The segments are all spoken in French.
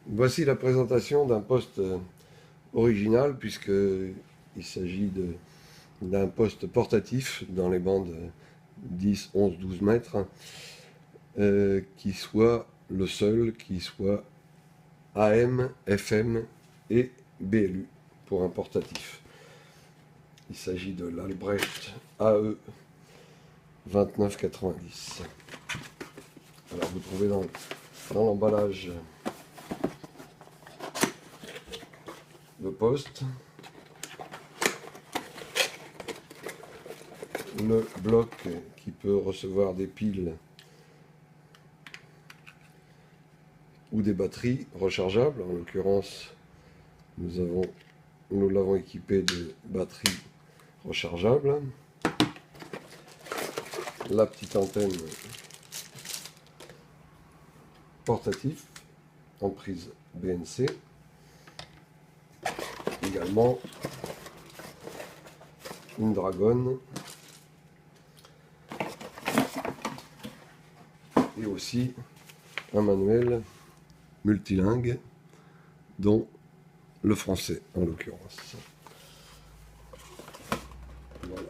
Voici la présentation d'un poste original puisqu'il s'agit d'un poste portatif dans les bandes 10, 11, 12 mètres qui soit le seul, qui soit AM, FM et BLU pour un portatif. Il s'agit de l'Albrecht AE 2990. Alors vous trouvez dans l'emballage le poste, le bloc qui peut recevoir des piles ou des batteries rechargeables. En l'occurrence, nous l'avons équipé de batteries rechargeables. La petite antenne portatif en prise BNC. Également une dragonne et aussi un manuel multilingue, dont le français en l'occurrence. Voilà.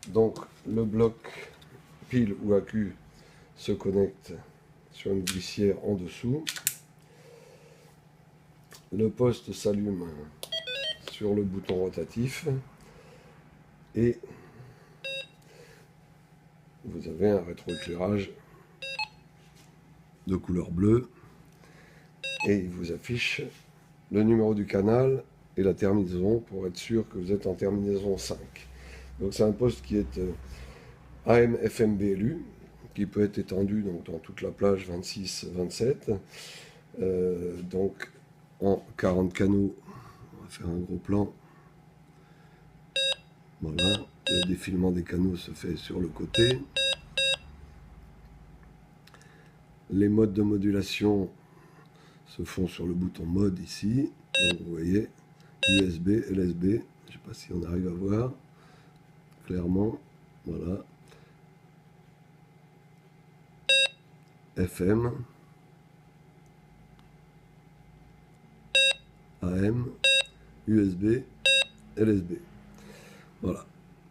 Donc le bloc pile ou accu se connecte sur une glissière en dessous. Le poste s'allume sur le bouton rotatif et vous avez un rétroéclairage de couleur bleue et il vous affiche le numéro du canal et la terminaison pour être sûr que vous êtes en terminaison 5. Donc c'est un poste qui est AM FM BLU qui peut être étendu donc, dans toute la plage 26-27. Donc en 40 canaux, on va faire un gros plan. Voilà, le défilement des canaux se fait sur le côté. Les modes de modulation se font sur le bouton mode ici. Donc vous voyez, USB, LSB, je ne sais pas si on arrive à voir clairement, voilà. FM, AM, USB, LSB. Voilà,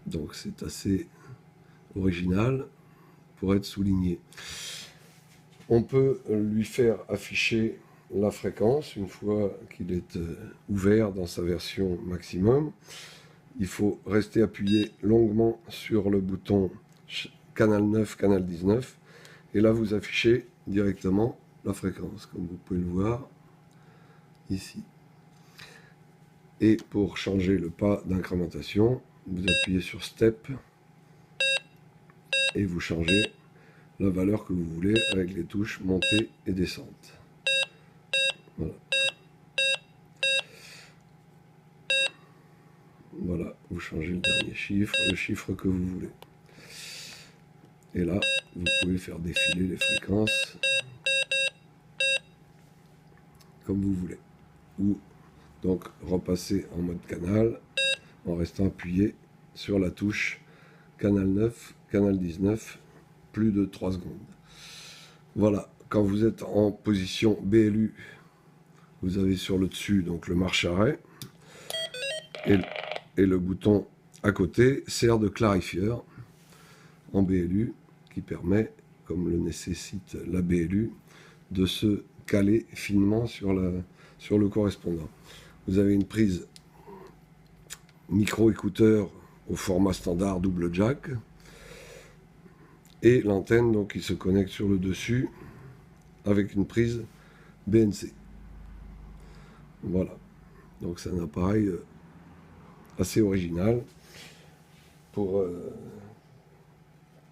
donc c'est assez original pour être souligné. On peut lui faire afficher la fréquence une fois qu'il est ouvert dans sa version maximum. Il faut rester appuyé longuement sur le bouton canal 9, canal 19 et là vous affichez directement la fréquence comme vous pouvez le voir ici. Et pour changer le pas d'incrémentation, vous appuyez sur step et vous changez la valeur que vous voulez avec les touches montée et descente. Voilà. Voilà, vous changez le dernier chiffre, le chiffre que vous voulez. Et là, vous pouvez faire défiler les fréquences comme vous voulez. Ou donc repasser en mode canal en restant appuyé sur la touche canal 9, canal 19, plus de 3 secondes. Voilà, quand vous êtes en position BLU, vous avez sur le dessus donc le marche-arrêt et le bouton à côté sert de clarifieur en BLU qui permet, comme le nécessite la BLU, de se caler finement sur le correspondant. Vous avez une prise micro-écouteur au format standard double jack et l'antenne donc qui se connecte sur le dessus avec une prise BNC. Voilà, donc c'est un appareil assez original pour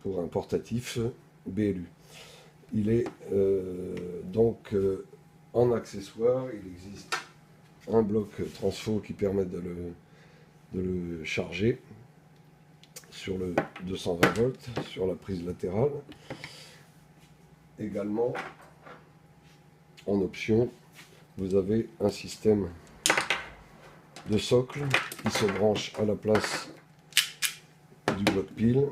un portatif BLU. Il est donc en accessoire, il existe un bloc transfo qui permet de le charger sur le 220 volts sur la prise latérale. Également, en option, vous avez un système de socle qui se branche à la place du bloc pile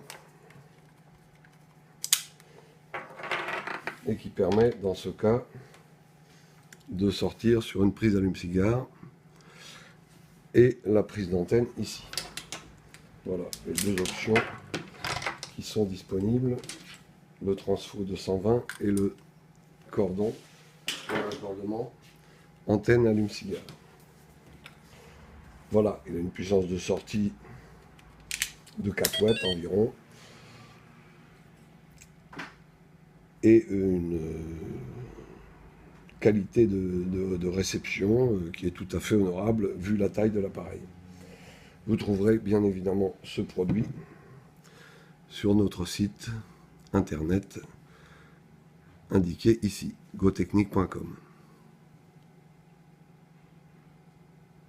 et qui permet dans ce cas de sortir sur une prise allume-cigare et la prise d'antenne ici. Voilà les deux options qui sont disponibles, le transfo 220 et le cordon pour l'accordement antenne allume-cigare. Voilà, il a une puissance de sortie de 4 watts environ et une qualité de réception qui est tout à fait honorable vu la taille de l'appareil. Vous trouverez bien évidemment ce produit sur notre site internet indiqué ici, gotechnique.com.